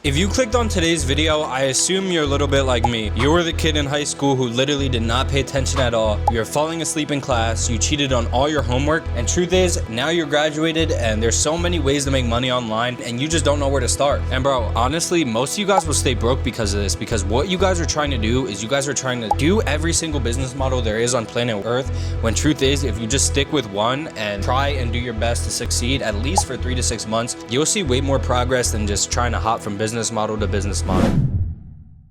If you clicked on today's video, I assume you're a little bit like me. You were the kid in high school who literally did not pay attention at all. You're falling asleep in class, you cheated on all your homework, and truth is, now you're graduated and there's so many ways to make money online and you just don't know where to start. And bro, honestly, most of you guys will stay broke because of this, because what you guys are trying to do is you guys are trying to do every single business model there is on planet Earth, when truth is, if you just stick with one and try and do your best to succeed, at least for 3 to 6 months, you'll see way more progress than just trying to hop from business model to business model.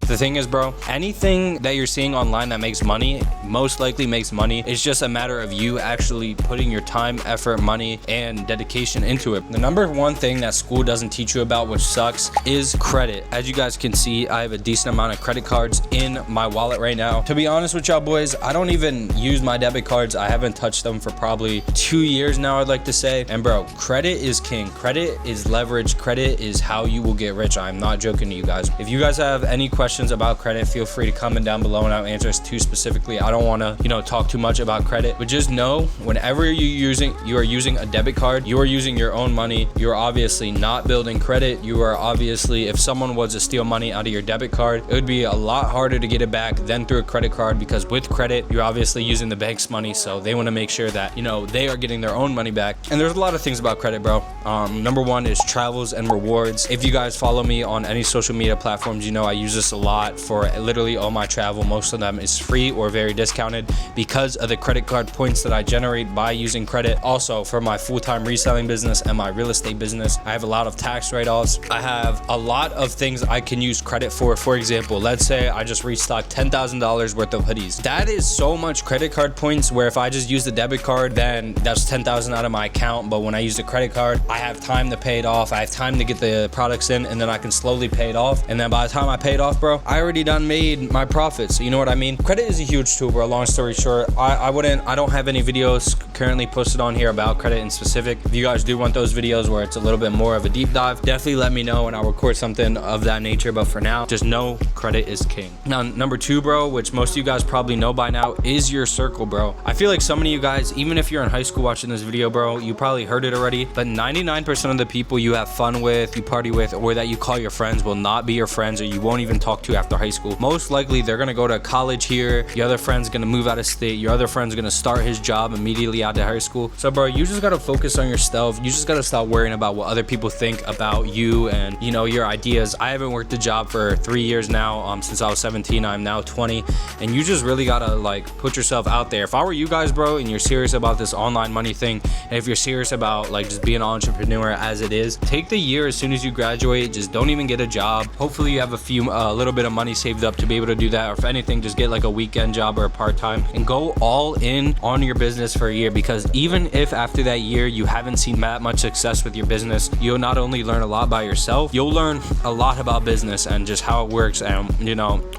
The thing is, bro, anything that you're seeing online that makes money, most likely makes money. It's just a matter of you actually putting your time, effort, money, and dedication into it. The number one thing that school doesn't teach you about, which sucks, is credit. As you guys can see, I have a decent amount of credit cards in my wallet right now. To be honest with y'all boys, I don't even use my debit cards. I haven't touched them for probably 2 years now, I'd like to say. And bro, credit is king. Credit is leverage. Credit is how you will get rich. I'm not joking to you guys. If you guys have any questions about credit, feel free to comment down below and I'll answer it too specifically. I don't want to, talk too much about credit, but just know whenever you are using a debit card, you are using your own money. You are obviously not building credit. You are obviously, if someone was to steal money out of your debit card, it would be a lot harder to get it back than through a credit card, because with credit, you're obviously using the bank's money. So they want to make sure that, they are getting their own money back. And there's a lot of things about credit, bro. Number one is travels and rewards. If you guys follow me on any social media platforms, I use this a lot for literally all my travel. Most of them is free or very discounted because of the credit card points that I generate by using credit. Also, for my full-time reselling business and my real estate business, I have a lot of tax write-offs. I have a lot of things I can use credit for. For example, let's say I just restocked $10,000 worth of hoodies. That is so much credit card points, where if I just use the debit card, then that's 10,000 out of my account. But when I use the credit card, I have time to pay it off. I have time to get the products in, and then I can slowly pay it off. And then by the time I pay it off, bro, I already done made my profits. So you know what I mean? Credit is a huge tool, bro. Long story short, I don't have any videos currently posted on here about credit in specific. If you guys do want those videos where it's a little bit more of a deep dive, definitely let me know and I'll record something of that nature. But for now, just know credit is king. Now, number two, bro, which most of you guys probably know by now, is your circle, bro. I feel like so many of you guys, even if you're in high school watching this video, bro, you probably heard it already, but 99% of the people you have fun with, you party with, or that you call your friends will not be your friends, or you won't even talk to after high school. Most likely they're gonna go to college here, your other friend's gonna move out of state, your other friend's gonna start his job immediately out of high school. So bro, you just gotta focus on yourself. You just gotta stop worrying about what other people think about you and your ideas. I haven't worked a job for 3 years now, since I was 17. I'm now 20, and you just really gotta put yourself out there. If I were you guys, bro, and you're serious about this online money thing, and if you're serious about just being an entrepreneur as it is, take the year as soon as you graduate. Just don't even get a job. Hopefully you have a little bit of money saved up to be able to do that, or if anything, just get a weekend job or a part-time and go all in on your business for a year. Because even if after that year you haven't seen that much success with your business, you'll not only learn a lot by yourself, you'll learn a lot about business and just how it works. And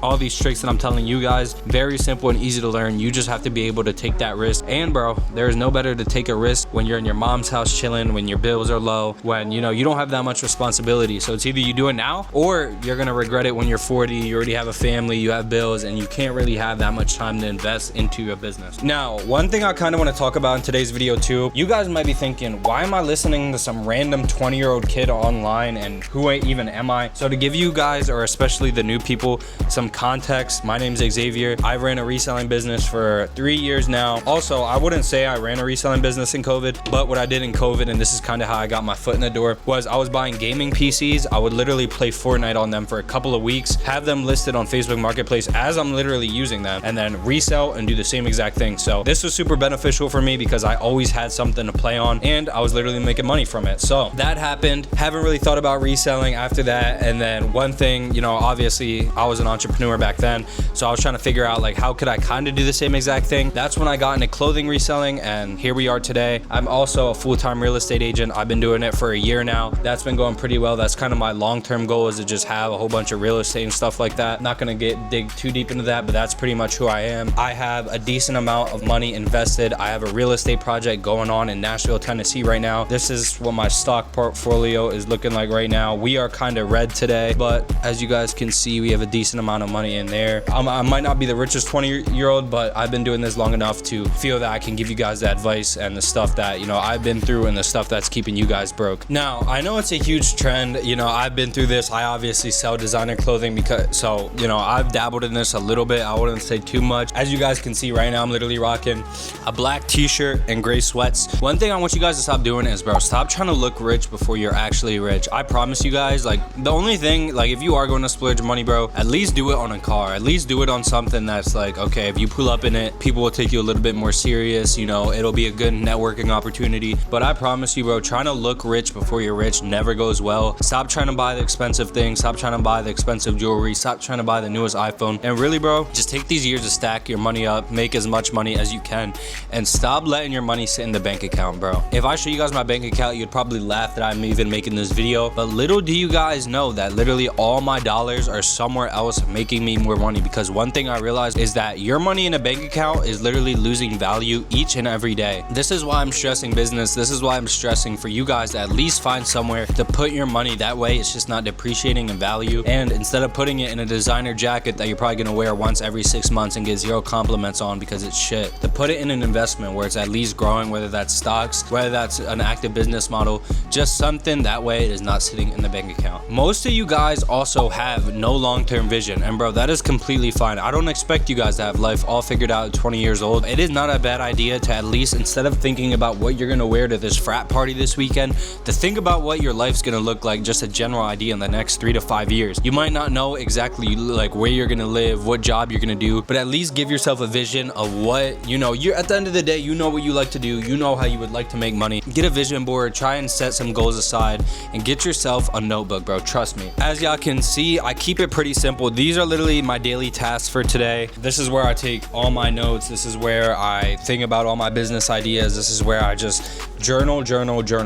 all these tricks that I'm telling you guys, very simple and easy to learn. You just have to be able to take that risk. And bro, there is no better to take a risk when you're in your mom's house chilling, when your bills are low, when you don't have that much responsibility. So it's either you do it now or you're gonna regret it when you're 40. You already have a family, you have bills, and you can't really have that much time to invest into your business. Now, one thing I kind of want to talk about in today's video too, you guys might be thinking, why am I listening to some random 20-year-old kid online, and who even am I? So to give you guys, or especially the new people, some context, my name's Xavier. I ran a reselling business for 3 years now. Also, I wouldn't say I ran a reselling business in COVID, but what I did in COVID, and this is kind of how I got my foot in the door, was I was buying gaming PCs. I would literally play Fortnite on them for a couple of weeks, have them listed on Facebook Marketplace as I'm literally using them, and then resell and do the same exact thing. So this was super beneficial for me because I always had something to play on and I was literally making money from it. So that happened. Haven't really thought about reselling after that. And then one thing, obviously I was an entrepreneur back then, so I was trying to figure out how could I kind of do the same exact thing. That's when I got into clothing reselling, and here we are today. I'm also a full-time real estate agent. I've been doing it for a year now. That's been going pretty well. That's kind of my long-term goal, is to just have a whole bunch of real estate and stuff like that. Not gonna dig too deep into that, but that's pretty much who I am. I have a decent amount of money invested. I have a real estate project going on in Nashville, Tennessee right now. This is what my stock portfolio is looking like right now. We are kind of red today, but as you guys can see, we have a decent amount of money in there. I might not be the richest 20-year-old, but I've been doing this long enough to feel that I can give you guys the advice and the stuff that, you know, I've been through and the stuff that's keeping you guys broke. Now, I know it's a huge trend. You know, I've been through this. I obviously sell designer clothing because, so, you know, I've dabbled in this a little bit. I wouldn't say too much. As you guys can see right now, I'm literally rocking a black t-shirt and gray sweats. One thing I want you guys to stop doing is, bro, stop trying to look rich before you're actually rich. I promise you guys, like, the only thing, like, if you are going to splurge money, bro, at least do it on a car. At least do it on something that's like, okay, if you pull up in it, people will take you a little bit more serious. You know, it'll be a good networking opportunity. But I promise you, bro, trying to look rich before you're rich never goes well. Stop trying to buy the expensive things. Stop trying to buy the expensive jewelry. Stop trying to buy the newest iPhone. And really, bro, just take these years to stack your money up, make as much money as you can, and stop letting your money sit in the bank account, bro. If I show you guys my bank account, you'd probably laugh that I'm even making this video. But little do you guys know that literally all my dollars are somewhere else making me more money, because one thing I realized is that your money in a bank account is literally losing value each and every day. This is why I'm stressing business. This is why I'm stressing for you guys to at least find somewhere to put your money. That way it's just not depreciating in value. And instead of putting it in a designer jacket that you're probably gonna wear once every 6 months and get 0 compliments on because it's shit, to put it in an investment where it's at least growing, whether that's stocks, whether that's an active business model, just something that way it is not sitting in the bank account. Most of you guys also have no long-term vision, and bro, that is completely fine. I don't expect you guys to have life all figured out at 20 years old. It is not a bad idea to at least, instead of thinking about what you're gonna wear to this frat party this weekend, to think about what your life's gonna look like, just a general idea in the next 3 to 5 years. You might not know exactly like where you're gonna live, what job you're gonna do, but at least give yourself a vision of what, you know, you're at the end of the day, you know what you like to do, you know how you would like to make money. Get a vision board, try and set some goals aside, and get yourself a notebook, bro. Trust me. As y'all can see, I keep it pretty simple. These are literally my daily tasks for today. This is where I take all my notes. This is where I think about all my business ideas. This is where I just journal,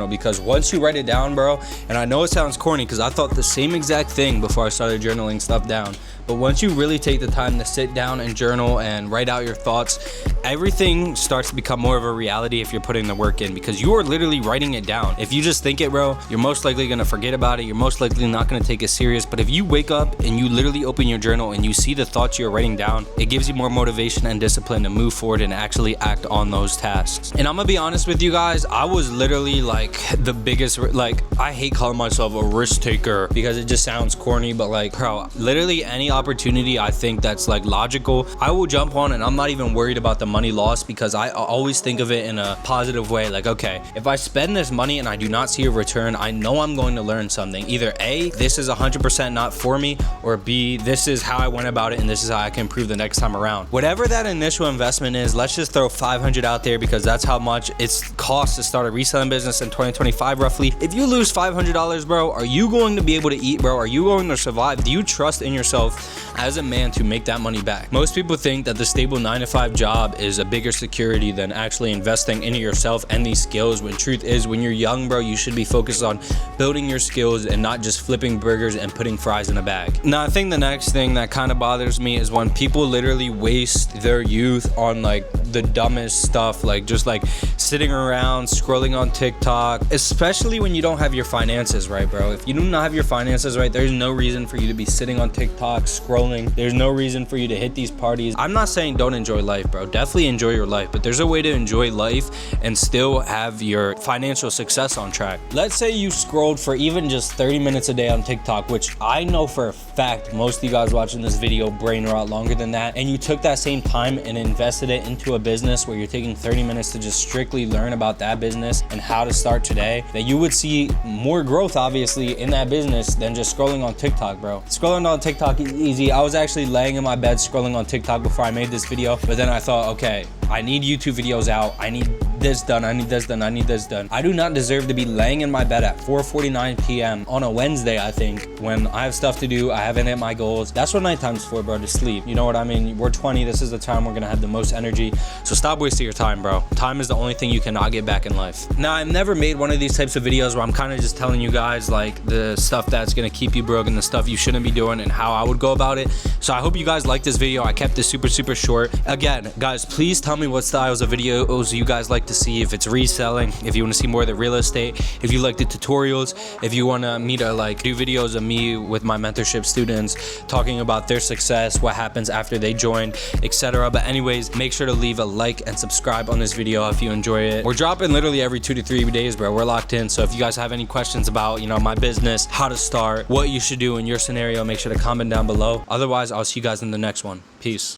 because once you write it down, bro, and I know it sounds corny because I thought the same exact thing before I started journaling stuff down, but once you really take the time to sit down and journal and write out your thoughts, everything starts to become more of a reality if you're putting the work in, because you are literally writing it down. If you just think it, bro, you're most likely gonna forget about it. You're most likely not gonna take it serious. But if you wake up and you literally open your journal and you see the thoughts you're writing down, it gives you more motivation and discipline to move forward and actually act on those tasks. And I'm gonna be honest with you guys, I was literally like the biggest, like, I hate calling myself a risk taker because it just sounds corny, but like, bro, literally any opportunity I think that's like logical, I will jump on, and I'm not even worried about the money lost because I always think of it in a positive way. Like, okay, if I spend this money and I do not see a return, I know I'm going to learn something. Either A, this is 100% not for me, or B, this is how I went about it and this is how I can improve the next time around. Whatever that initial investment is, let's just throw 500 out there because that's how much it's costs to start a reselling business in 2025 roughly. If you lose $500, bro, are you going to be able to eat, bro? Are you going to survive? Do you trust in yourself as a man to make that money back? Most people think that the stable 9-to-5 job is a bigger security than actually investing into yourself and these skills, when truth is, when you're young, bro, you should be focused on building your skills and not just flipping burgers and putting fries in a bag. Now, I think the next thing that kind of bothers me is when people literally waste their youth on like the dumbest stuff, like just like sitting around scrolling on TikTok, especially when you don't have your finances right, bro. If you do not have your finances right, there's no reason for you to be sitting on TikTok scrolling. There's no reason for you to hit these parties. I'm not saying don't enjoy life, bro. Definitely enjoy your life, but there's a way to enjoy life and still have your financial success on track. Let's say you scrolled for even just 30 minutes a day on TikTok, which I know for a fact most of you guys watching this video brain rot longer than that, and you took that same time and invested it into a business where you're taking 30 minutes to just strictly learn about that business and how to start today, that you would see more growth obviously in that business than just scrolling on TikTok, bro. Scrolling on TikTok is easy. I was actually laying in my bed scrolling on TikTok before I made this video, but then I thought, okay, I need YouTube videos out. I need this done. I need this done. I need this done. I do not deserve to be laying in my bed at 4:49 p.m. on a Wednesday, I think, when I have stuff to do. I haven't hit my goals. That's what nighttime's for, bro, to sleep. You know what I mean? We're 20. This is the time we're gonna have the most energy. So stop wasting your time, bro. Time is the only thing you cannot get back in life. Now, I've never made one of these types of videos where I'm kind of just telling you guys like the stuff that's gonna keep you broke and the stuff you shouldn't be doing and how I would go about it. So I hope you guys like this video. I kept this super short. Again, guys, please tell me what styles of videos you guys like to see. If it's reselling, if you want to see more of the real estate, if you like the tutorials, if you want me to like do videos of me with my mentorship students talking about their success, what happens after they join, etc. But anyways, make sure to leave a like and subscribe on this video if you enjoy it. We're dropping literally every 2 to 3 days, bro. We're locked in. So if you guys have any questions about, you know, my business, how to start, what you should do in your scenario, make sure to comment down below. Otherwise, I'll see you guys in the next one. Peace.